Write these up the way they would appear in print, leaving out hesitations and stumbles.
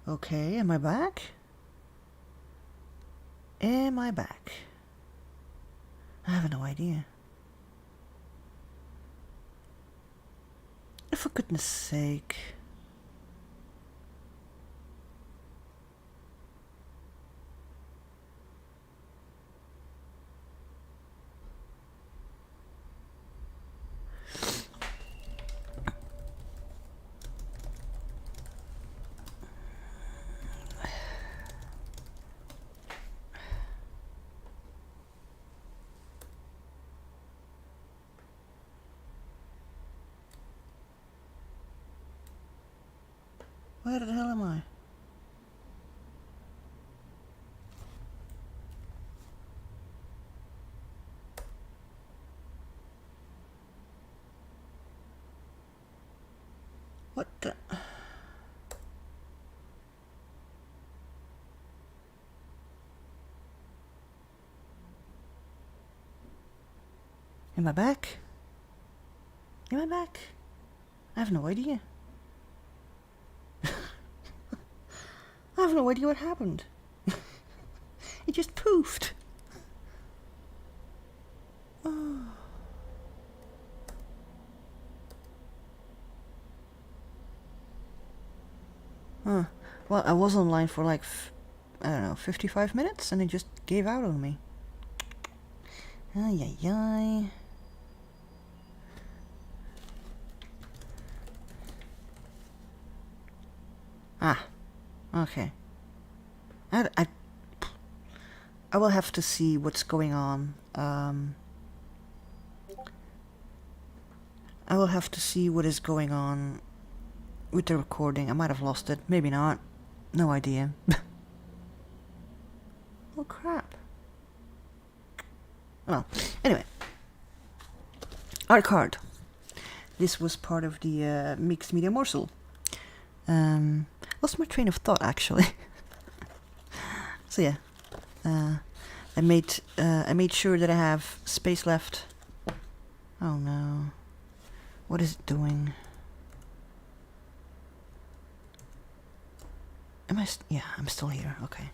Okay, am I back? Am I back? I have no idea. For goodness sake. Where the hell am I? What the? Am I back? Am I back? I have no idea. I have no idea what happened. It just poofed. Oh. Huh. Well, I was online for like, I don't know, 55 minutes and it just gave out on me. Ay, ay, ay. Ah, okay. I will have to see what's going on. I will have to see what is going on with the recording. I might have lost it, maybe not. No idea. Oh crap. Well, anyway. Art card. This was part of the mixed media morsel. Lost my train of thought actually. So yeah, I made sure that I have space left. Oh no, what is it doing? Am I? Yeah, I'm still here. Okay.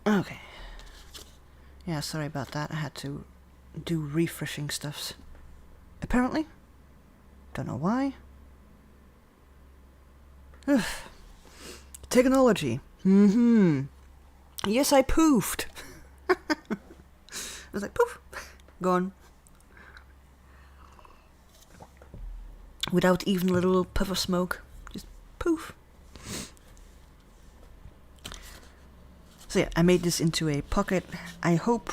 Okay. Yeah, sorry about that. I had to do refreshing stuffs. Apparently. Don't know why. Ugh. Technology. Yes, I poofed. I was like, poof. Gone. Without even a little puff of smoke. Just poof. So yeah, I made this into a pocket. I hope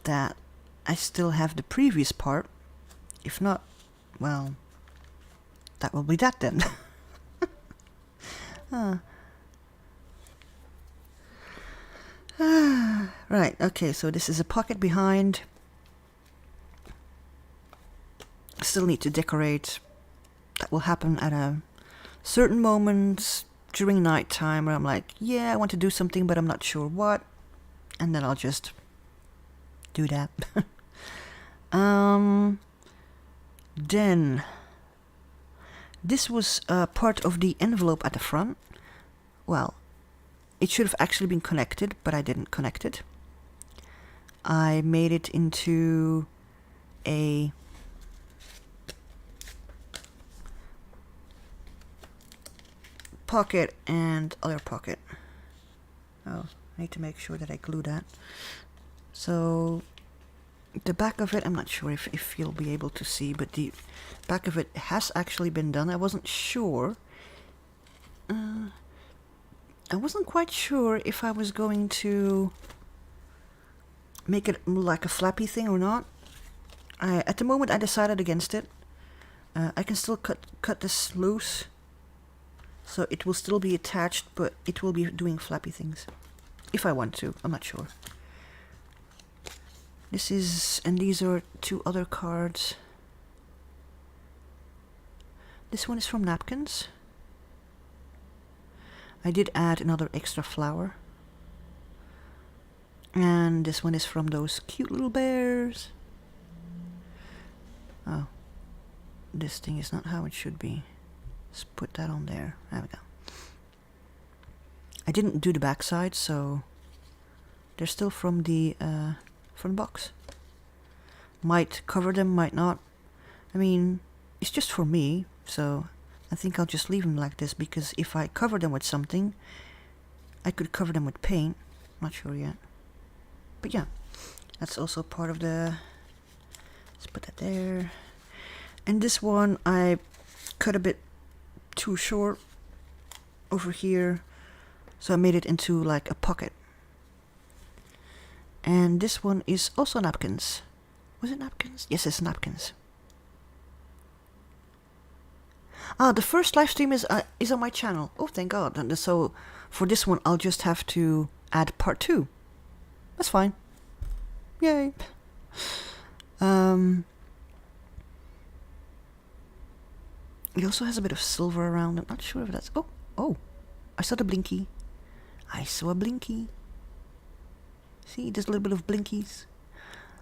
that I still have the previous part. If not, well, that will be that then. Right, okay, so this is a pocket behind. Still need to decorate. That will happen at a certain moment during night time where I'm like, yeah, I want to do something, but I'm not sure what. And then I'll just do that. Then this was part of the envelope at the front. Well, it should have actually been connected, but I didn't connect it. I made it into a pocket and other pocket. Oh, I need to make sure that I glue that. So the back of it, I'm not sure if you'll be able to see, but the back of it has actually been done. I wasn't sure. I wasn't quite sure if I was going to make it like a flappy thing or not. At the moment I decided against it. I can still cut this loose, so it will still be attached, but it will be doing flappy things. If I want to, I'm not sure. This is, and these are 2 other cards. This one is from napkins. I did add another extra flower. And this one is from those cute little bears. Oh, this thing is not how it should be. Let's put that on there. There we go. I didn't do the back side, so they're still from the box. Might cover them, might not. I mean, it's just for me, so I think I'll just leave them like this, because if I cover them with something, I could cover them with paint. Not sure yet. But yeah, that's also part of the... Let's put that there. And this one I cut a bit too short over here, so I made it into like a pocket. And this one is also napkins. Was it napkins? Yes, it's napkins. Ah, the first live stream is on my channel. Oh, thank God. And so for this one, I'll just have to add part 2. That's fine. Yay. It also has a bit of silver around. I'm not sure if that's... Oh, I saw the blinky. I saw a blinky. See, there's a little bit of blinkies.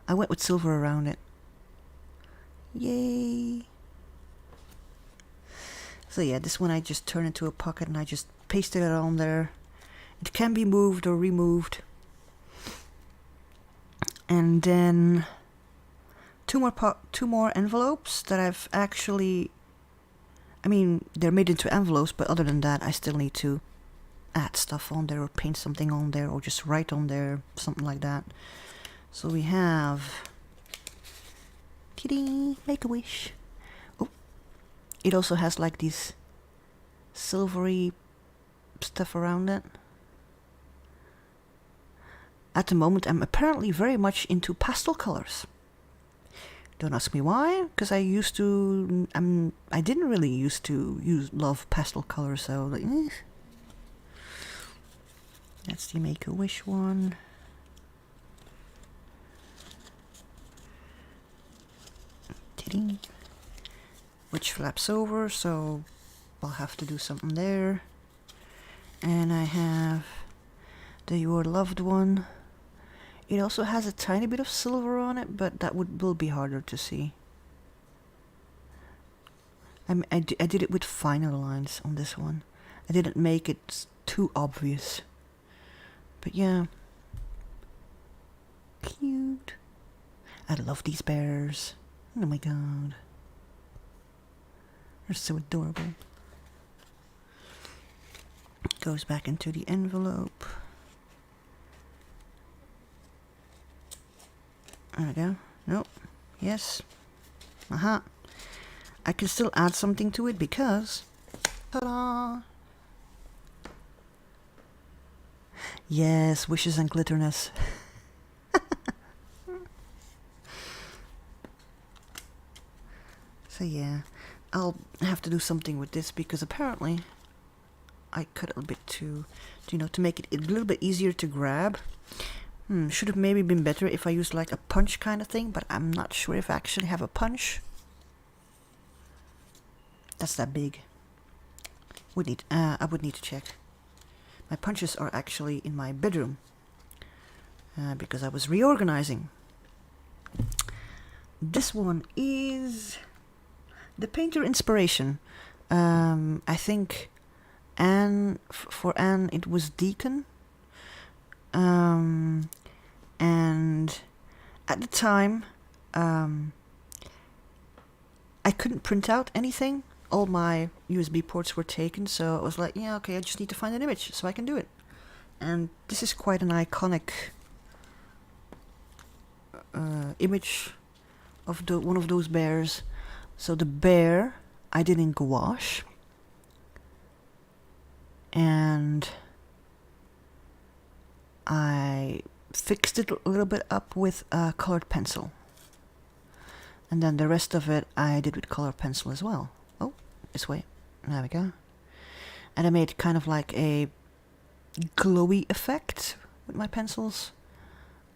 I went with silver around it. Yay. So yeah, this one I just turned into a pocket and I just pasted it on there. It can be moved or removed. And then two more envelopes that I've actually... I mean, they're made into envelopes, but other than that, I still need to add stuff on there or paint something on there or just write on there, something like that. So we have... Kitty, make a wish. Oh, it also has like these silvery stuff around it. At the moment, I'm apparently very much into pastel colors. Don't ask me why, because I didn't really used to love pastel colors, so like, That's the Make-A-Wish one. Which flaps over, so I'll have to do something there. And I have the Your Loved One. It also has a tiny bit of silver on it, but that will be harder to see. I did it with finer lines on this one. I didn't make it too obvious. But yeah. Cute. I love these bears. Oh my God. They're so adorable. Goes back into the envelope. There we go. Nope. Yes. Aha. I can still add something to it because... Ta-da! Yes, wishes and glitterness. So yeah, I'll have to do something with this because apparently I cut it a bit too, to make it a little bit easier to grab. Should have maybe been better if I used like a punch kind of thing, but I'm not sure if I actually have a punch. That's that big. I would need to check. My punches are actually in my bedroom because I was reorganizing. This one is the Painter Inspiration. I think for Anne it was Deacon. And at the time, I couldn't print out anything. All my USB ports were taken, so I was like, yeah, okay, I just need to find an image so I can do it. And this is quite an iconic image of one of those bears. So the bear I did in gouache. And I fixed it a little bit up with a colored pencil. And then the rest of it I did with colored pencil as well. Oh, this way. There we go. And I made kind of like a glowy effect with my pencils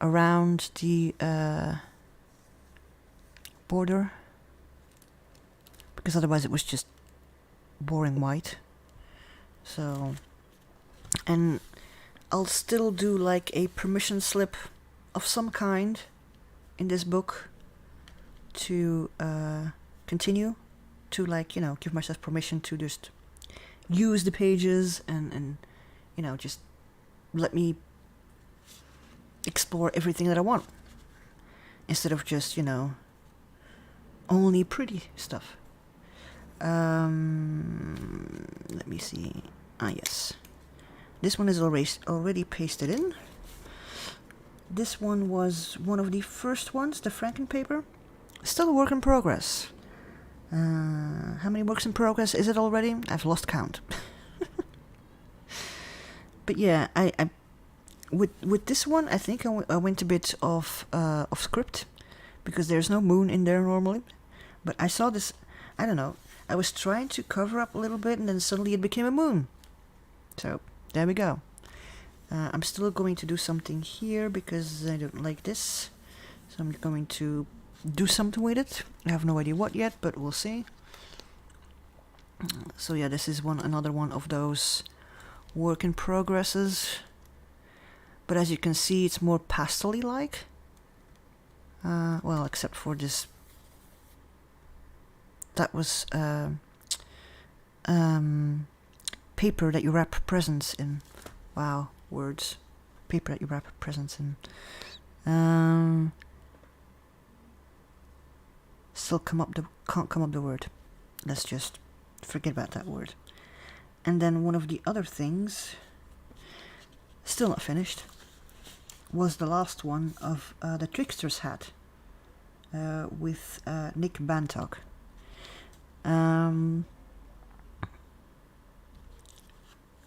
around the border. Because otherwise it was just boring white. So, and I'll still do like a permission slip of some kind in this book to continue to like, you know, give myself permission to just use the pages and you know, just let me explore everything that I want instead of just, you know, only pretty stuff. Let me see. Ah, yes. This one is already pasted in. This one was one of the first ones, the Franken paper. Still a work in progress. How many works in progress is it already? I've lost count. But yeah, I with this one, I think I went a bit off script because there's no moon in there normally. But I saw this, I don't know, I was trying to cover up a little bit and then suddenly it became a moon. So there we go. I'm still going to do something here because I don't like this. So I'm going to do something with it. I have no idea what yet, but we'll see. So yeah, this is another one of those work in progresses. But as you can see, it's more pastel-y like. Well, except for this. That was paper that you wrap presents in. Wow, words. Paper that you wrap presents in. Still can't come up the word. Let's just forget about that word. And then one of the other things, still not finished, was the last one of the Trickster's hat with Nick Bantog. I'm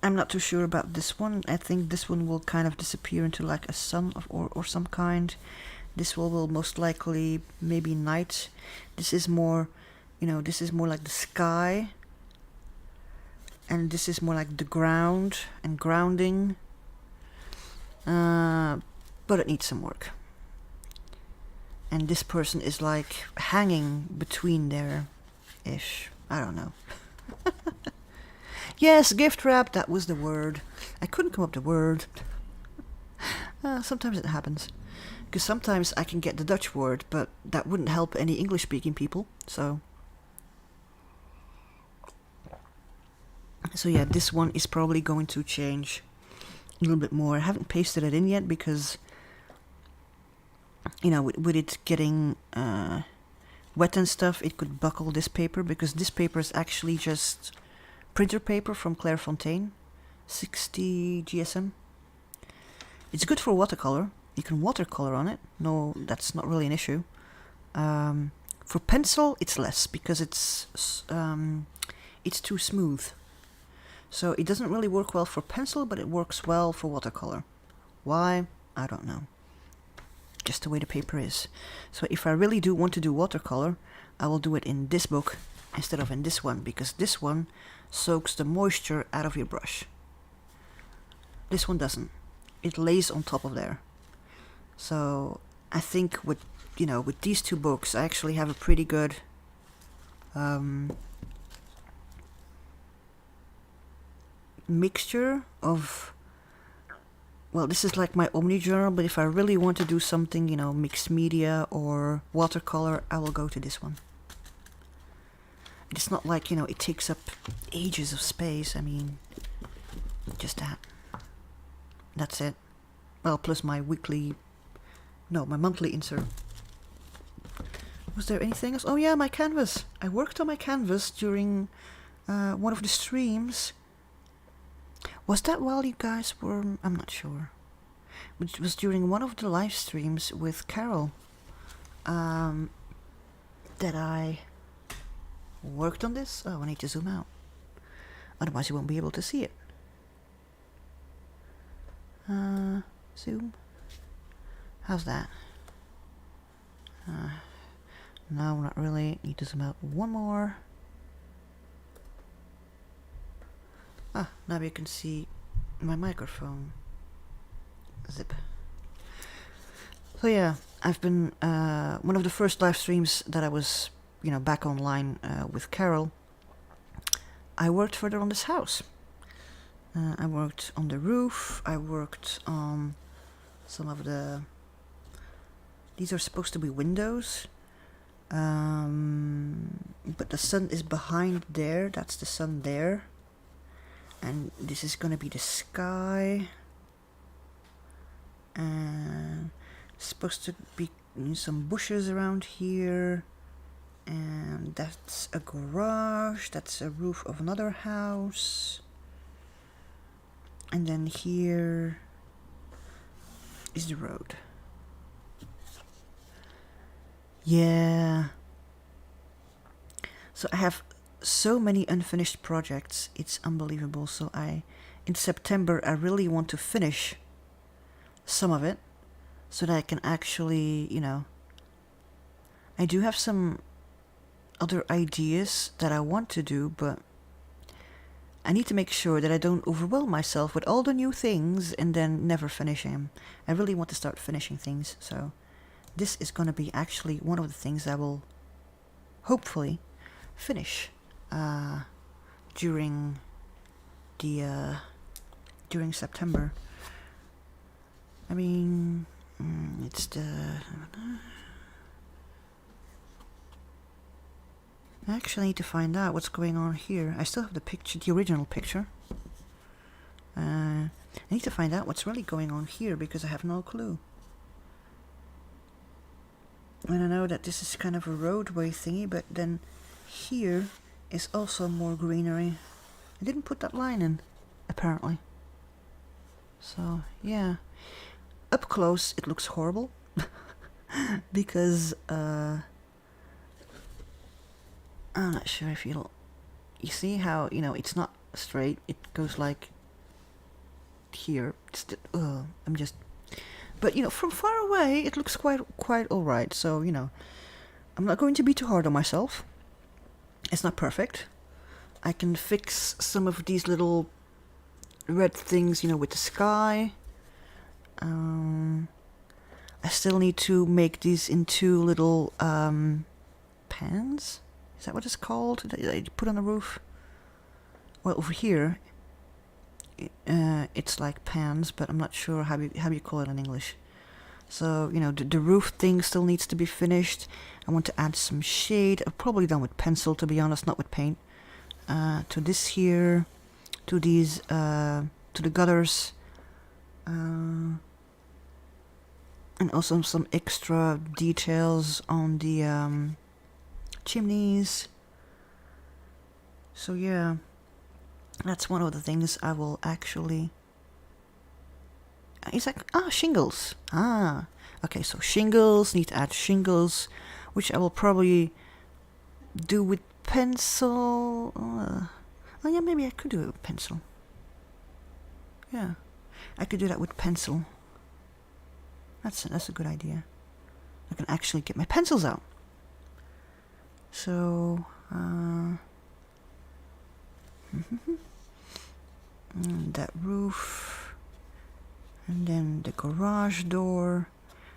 not too sure about this one. I think this one will kind of disappear into like a sun or some kind. This will most likely maybe night. This is more, you know, this is more like the sky. And this is more like the ground and grounding. But it needs some work. And this person is like hanging between there-ish. I don't know. Yes, gift wrap, that was the word. I couldn't come up with the word. Sometimes it happens. Because sometimes I can get the Dutch word, but that wouldn't help any English-speaking people, so... So yeah, this one is probably going to change a little bit more. I haven't pasted it in yet because, you know, with it getting wet and stuff, it could buckle this paper, because this paper is actually just printer paper from Clairefontaine, 60 GSM. It's good for watercolor. You can watercolor on it. No, that's not really an issue. For pencil, it's less because it's too smooth. So it doesn't really work well for pencil, but it works well for watercolor. Why? I don't know. Just the way the paper is. So if I really do want to do watercolor, I will do it in this book instead of in this one, because this one soaks the moisture out of your brush. This one doesn't. It lays on top of there. So I think with these two books, I actually have a pretty good mixture of, well, this is like my Omni journal, but if I really want to do something, you know, mixed media or watercolor, I will go to this one. It's not like, you know, it takes up ages of space. I mean, just that. That's it. Well, plus my monthly insert. Was there anything else? Oh yeah, my canvas. I worked on my canvas during one of the streams. Was that while you guys were... I'm not sure. But it was during one of the live streams with Carol that I worked on this. Oh, I need to zoom out. Otherwise you won't be able to see it. Zoom. How's that? No, not really. Need to zoom out one more. Ah, now you can see my microphone. Zip. So yeah, I've been one of the first live streams that I was, you know, back online with Carol. I worked further on this house. I worked on the roof. I worked on some of the... These are supposed to be windows. But the sun is behind there. That's the sun there. And this is gonna be the sky. And supposed to be some bushes around here. And that's a garage. That's a roof of another house. And then here is the road. Yeah. So I have so many unfinished projects. It's unbelievable. So in September, I really want to finish some of it so that I can actually, I do have some other ideas that I want to do, but I need to make sure that I don't overwhelm myself with all the new things and then never finish them. I really want to start finishing things, so this is going to be actually one of the things I will hopefully finish during September. I mean, it's the... I actually need to find out what's going on here. I still have the picture, the original picture. I need to find out what's really going on here because I have no clue. And I know that this is kind of a roadway thingy, but then here is also more greenery. I didn't put that line in, apparently. So, yeah. Up close, it looks horrible. Because, I'm not sure if you see how, it's not straight. It goes like here. But, from far away, it looks quite alright. So, I'm not going to be too hard on myself. It's not perfect. I can fix some of these little red things, with the sky. I still need to make these into little pans. Is that what it's called? That you put on the roof? Well, over here, it's like pans, but I'm not sure how you call it in English. So, the roof thing still needs to be finished. I want to add some shade. I've probably done with pencil, to be honest, not with paint. To this here, to these, to the gutters. And also some extra details on the chimneys. So yeah, that's one of the things I will actually... It's like, shingles. Okay, so shingles, need to add shingles, which I will probably do with pencil. Oh yeah, maybe I could do it with pencil. Yeah, I could do that with pencil. That's a good idea. I can actually get my pencils out. So, that roof, and then the garage door.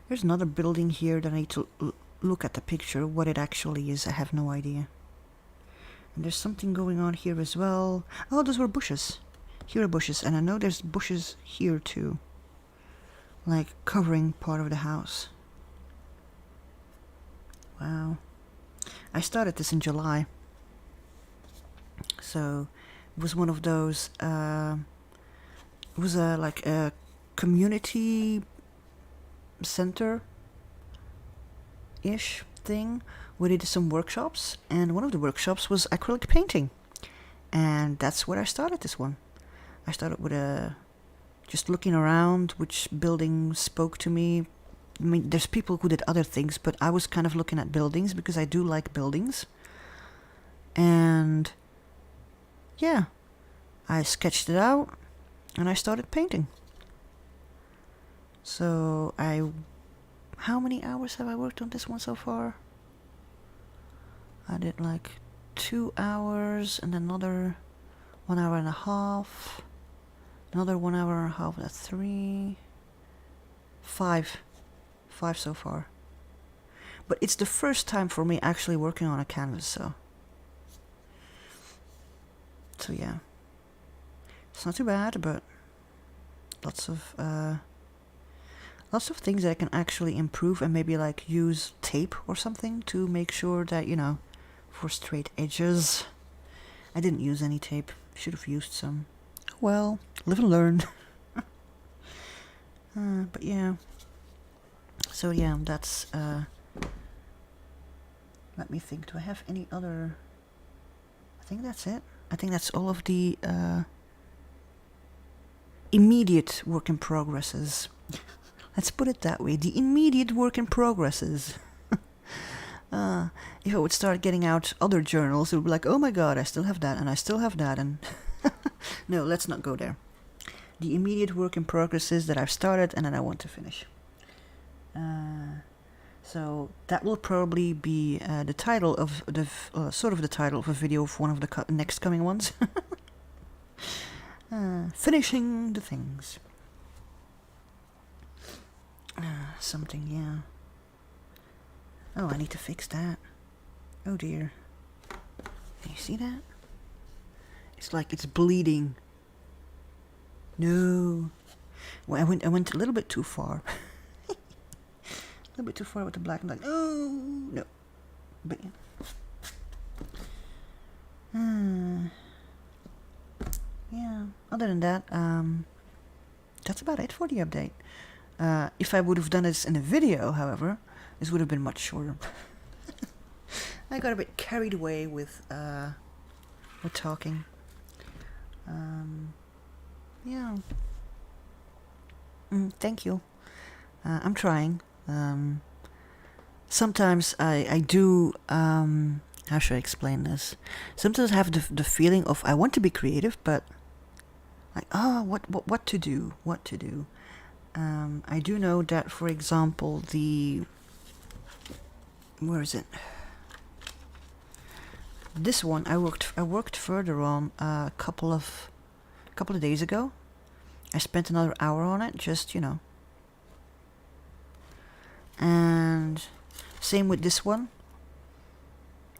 There's another building here that I need to look at the picture, what it actually is. I have no idea. And there's something going on here as well. Oh, those were bushes. Here are bushes, and I know there's bushes here too, like covering part of the house. Wow. I started this in July. So it was one of those, it was like a community center-ish thing. We did some workshops, and one of the workshops was acrylic painting. And that's where I started this one. I started with just looking around which building spoke to me. I mean, there's people who did other things, but I was kind of looking at buildings because I do like buildings. And yeah, I sketched it out and I started painting. So how many hours have I worked on this one so far? I did like 2 hours and another 1 hour and a half. Another 1 hour and a half, that's 3. 5 so far. But it's the first time for me actually working on a canvas, so yeah. It's not too bad, but lots of lots of things that I can actually improve and maybe like use tape or something to make sure that, you know, for straight edges. I didn't use any tape. Should have used some. Well, live and learn. But yeah. So yeah, that's, let me think. Do I have any other? I think that's it. I think that's all of the immediate work in progresses. Let's put it that way. The immediate work in progresses. If I would start getting out other journals, it would be like, oh my god, I still have that, and I still have that, and... No, let's not go there. The immediate work in progresses that I've started and that I want to finish. So that will probably be the title of the... sort of the title of a video of one of the next coming ones. Finishing the things. Something, yeah. Oh, I need to fix that. Oh dear. Can you see that? It's like it's bleeding. No. Well, I went a little bit too far. A little bit too far with the black. I'm like, oh no. But yeah. Yeah. Other than that, that's about it for the update. If I would have done this in a video, however, this would have been much shorter. I got a bit carried away with talking. Yeah. Thank you. I'm trying. Sometimes I do, how should I explain this? Sometimes I have the feeling of I want to be creative, but like, oh, what to do? What to do? I do know that, for example, where is it? This one I worked further on a couple of days ago. I spent another hour on it, just, you know. And same with this one.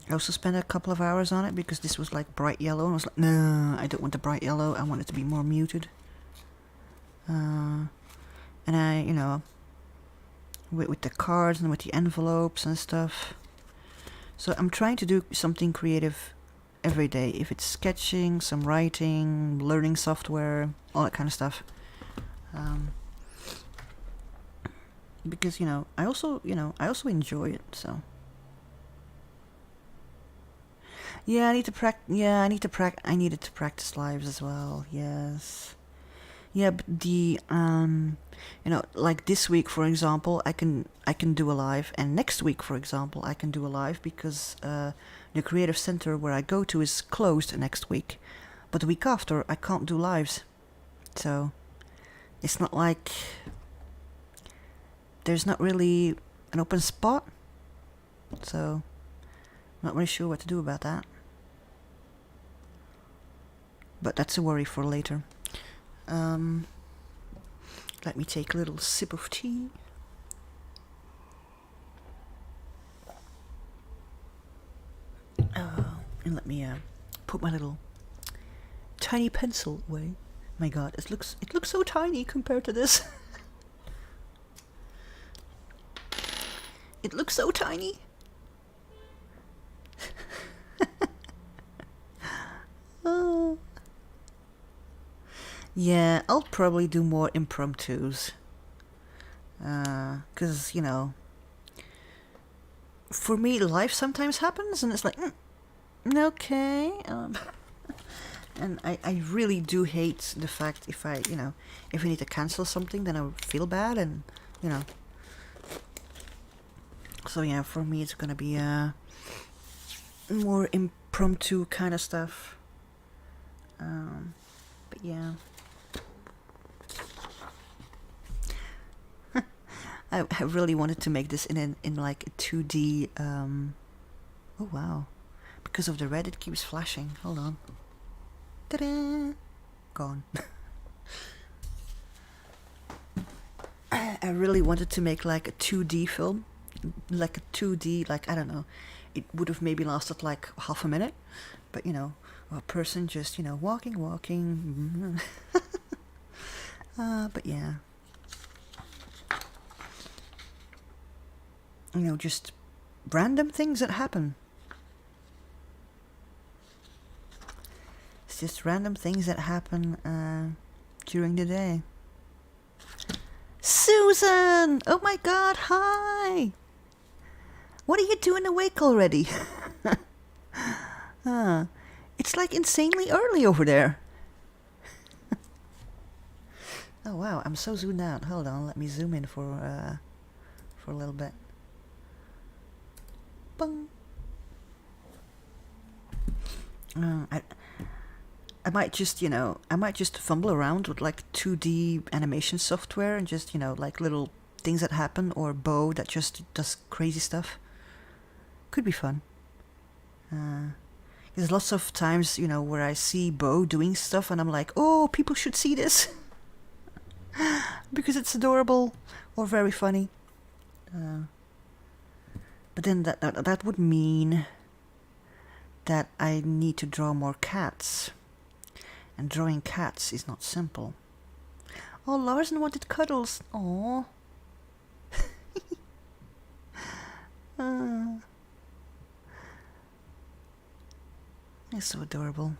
I also spent a couple of hours on it because this was like bright yellow, and I was like, no, I don't want the bright yellow. I want it to be more muted. And I, you know, with the cards and with the envelopes and stuff. So I'm trying to do something creative every day. If it's sketching, some writing, learning software, all that kind of stuff. Because, you know, I also enjoy it, so. Yeah, I needed to practice lives as well. Yes. Yeah, but the you know, like this week, for example, I can do a live, and next week, for example, I can do a live because the creative center where I go to is closed next week. But the week after, I can't do lives. So it's not like there's not really an open spot. So I'm not really sure what to do about that. But that's a worry for later. Let me take a little sip of tea. And let me put my little tiny pencil away. My god, it looks so tiny compared to this. It looks so tiny. Oh. Yeah, I'll probably do more impromptus. 'Cause, you know, for me, life sometimes happens, and it's like, okay. And I really do hate the fact if I need to cancel something, then I would feel bad, and, you know. So yeah, for me, it's gonna be more impromptu kind of stuff. But yeah. I really wanted to make this in like a 2D. Oh wow! Because of the red, it keeps flashing. Hold on. Ta-da! Gone. I really wanted to make like a 2D film, like a 2D, like, I don't know. It would have maybe lasted like half a minute, but you know, a person just, you know, walking. But yeah. you know, just random things that happen. It's just random things that happen during the day. Susan! Oh my god, hi! What are you doing awake already? It's like insanely early over there. Oh wow, I'm so zoomed out. Hold on, let me zoom in for a little bit. Bung. I might just, you know, fumble around with like 2D animation software and just, you know, like little things that happen, or Bo that just does crazy stuff. Could be fun. There's lots of times, you know, where I see Bo doing stuff and I'm like, oh, people should see this. Because it's adorable or very funny. But then that would mean that I need to draw more cats. And drawing cats is not simple. Oh, Larson wanted cuddles. Aww. It's so adorable.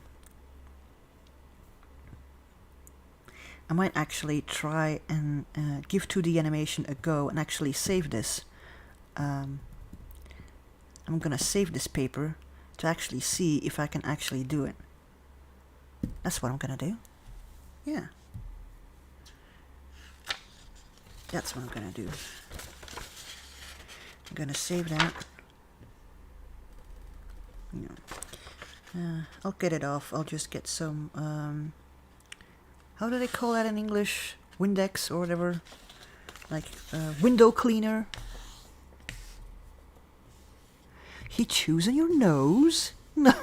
I might actually try and give 2D animation a go and actually save this. I'm gonna save this paper to actually see if I can actually do it. That's what I'm gonna do. Yeah. That's what I'm gonna do. I'm gonna save that. I'll get it off. I'll just get some, how do they call that in English? Windex or whatever. Like, window cleaner. He chews on your nose? No.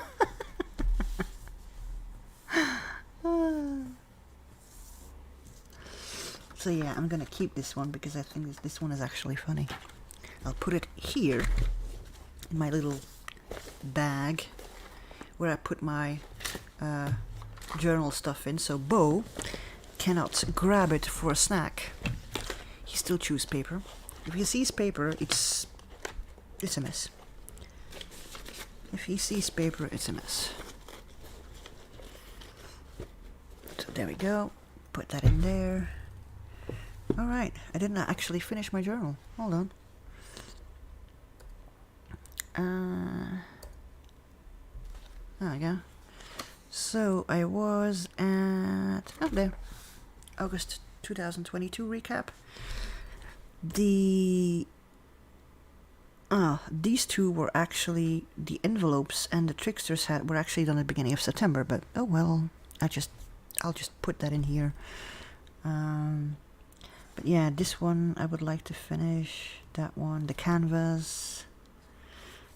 So yeah, I'm gonna keep this one because I think this one is actually funny. I'll put it here in my little bag where I put my journal stuff in, so Bo cannot grab it for a snack. He still chews paper. If he sees paper, it's a mess. If he sees paper, it's a mess. So there we go. Put that in there. Alright, I didn't actually finish my journal. Hold on. There we go. So I was at... Oh, there. August 2022 recap. These two were actually... The envelopes and the tricksters hat were actually done at the beginning of September, but oh well. I'll just put that in here. But yeah, this one I would like to finish. That one, the canvas.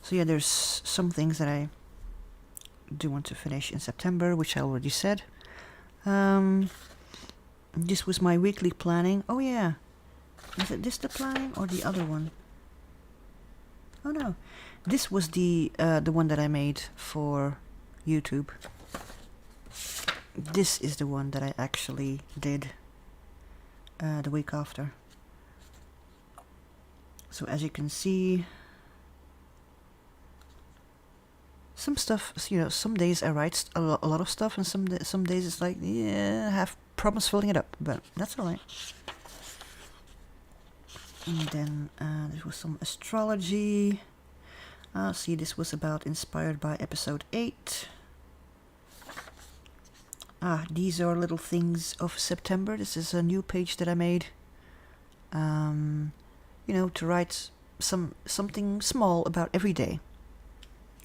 So yeah, there's some things that I do want to finish in September, which I already said. This was my weekly planning. Oh yeah. Is it this the planning or the other one? Oh no. This was the one that I made for YouTube. This is the one that I actually did the week after. So as you can see, some stuff, you know, some days I write a lot of stuff, and some days it's like, yeah, I have problems filling it up, but that's alright. And then there was some astrology. See, this was inspired by episode 8. These are little things of September. This is a new page that I made. You know, to write something small about every day.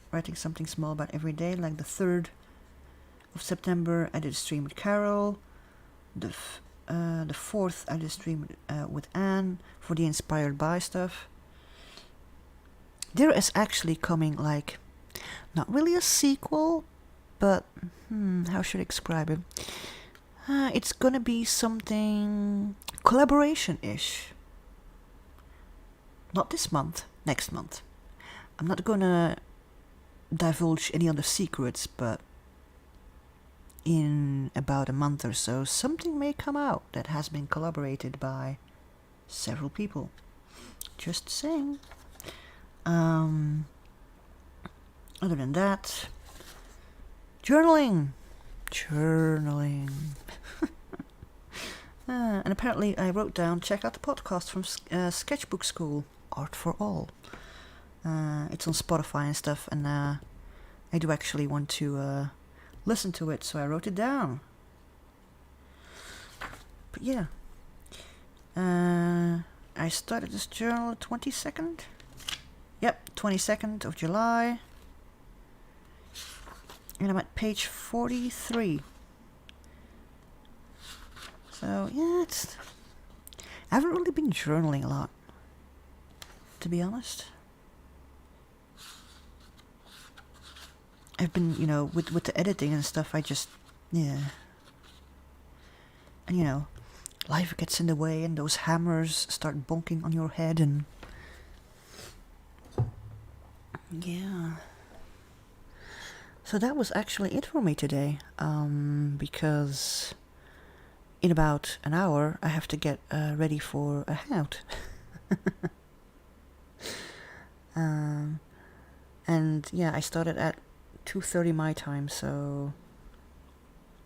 Writing something small about every day, like the 3rd of September I did a stream with Carol. The 4th I did a stream with Anne for the inspired by stuff. There is actually coming, like, not really a sequel, but how should I describe it? It's gonna be something collaboration-ish. Not this month, next month. I'm not gonna divulge any other secrets, but in about a month or so, something may come out that has been collaborated by several people. Just saying. Other than that, journaling. And apparently I wrote down, check out the podcast from Sketchbook School, Art for All. It's on Spotify and stuff, and I do actually want to listen to it, so I wrote it down. But yeah, I started this journal 22nd. Yep, 22nd of July. And I'm at page 43. So, yeah, I haven't really been journaling a lot, to be honest. I've been, with the editing and stuff, yeah. And, life gets in the way and those hammers start bonking on your head and... Yeah. So that was actually it for me today, because in about an hour I have to get ready for a hangout. And yeah, I started at 2:30 my time, so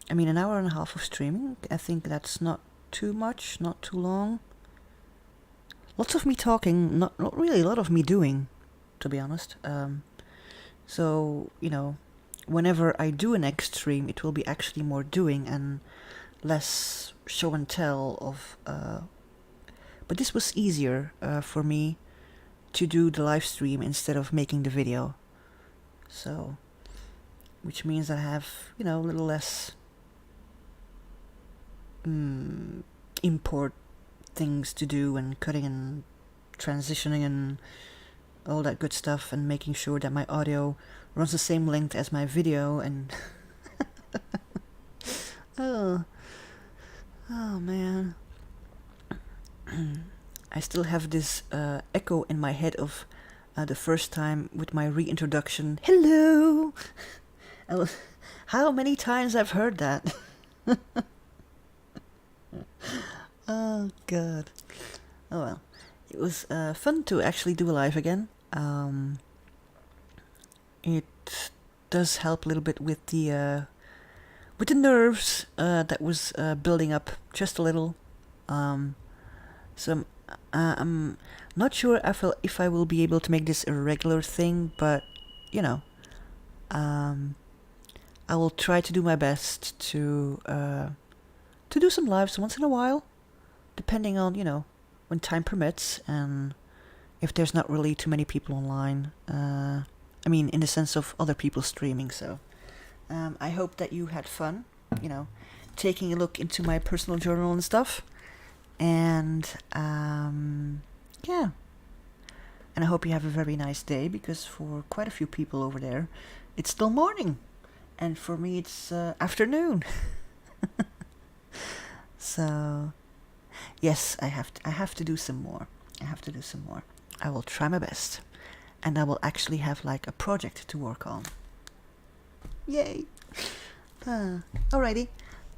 I mean an hour and a half of streaming. I think that's not too much, not too long. Lots of me talking, not really a lot of me doing, to be honest. So, whenever I do a next stream, it will be actually more doing and less show and tell of... But this was easier for me to do the live stream instead of making the video. So, which means I have, a little less import things to do and cutting and transitioning and all that good stuff and making sure that my audio runs the same length as my video and oh man. I still have this echo in my head of the first time with my reintroduction. Hello! How many times I've heard that? Oh god. Oh well. It was fun to actually do a live again. It does help a little bit with the nerves that was building up just a little. So I'm not sure if I will be able to make this a regular thing, but I will try to do my best to do some lives once in a while, depending on when time permits and if there's not really too many people online. I mean, in the sense of other people streaming. So I hope that you had fun, taking a look into my personal journal and stuff. And yeah. And I hope you have a very nice day, because for quite a few people over there, it's still morning. And for me, it's afternoon. So, yes, I have to do some more. I will try my best. And I will actually have like a project to work on. Yay! Alrighty.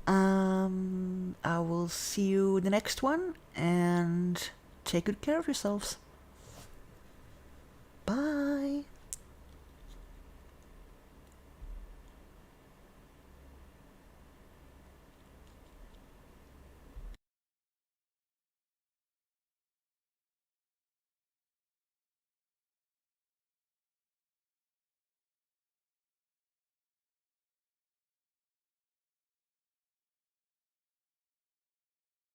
I will see you in the next one, and take good care of yourselves. Bye!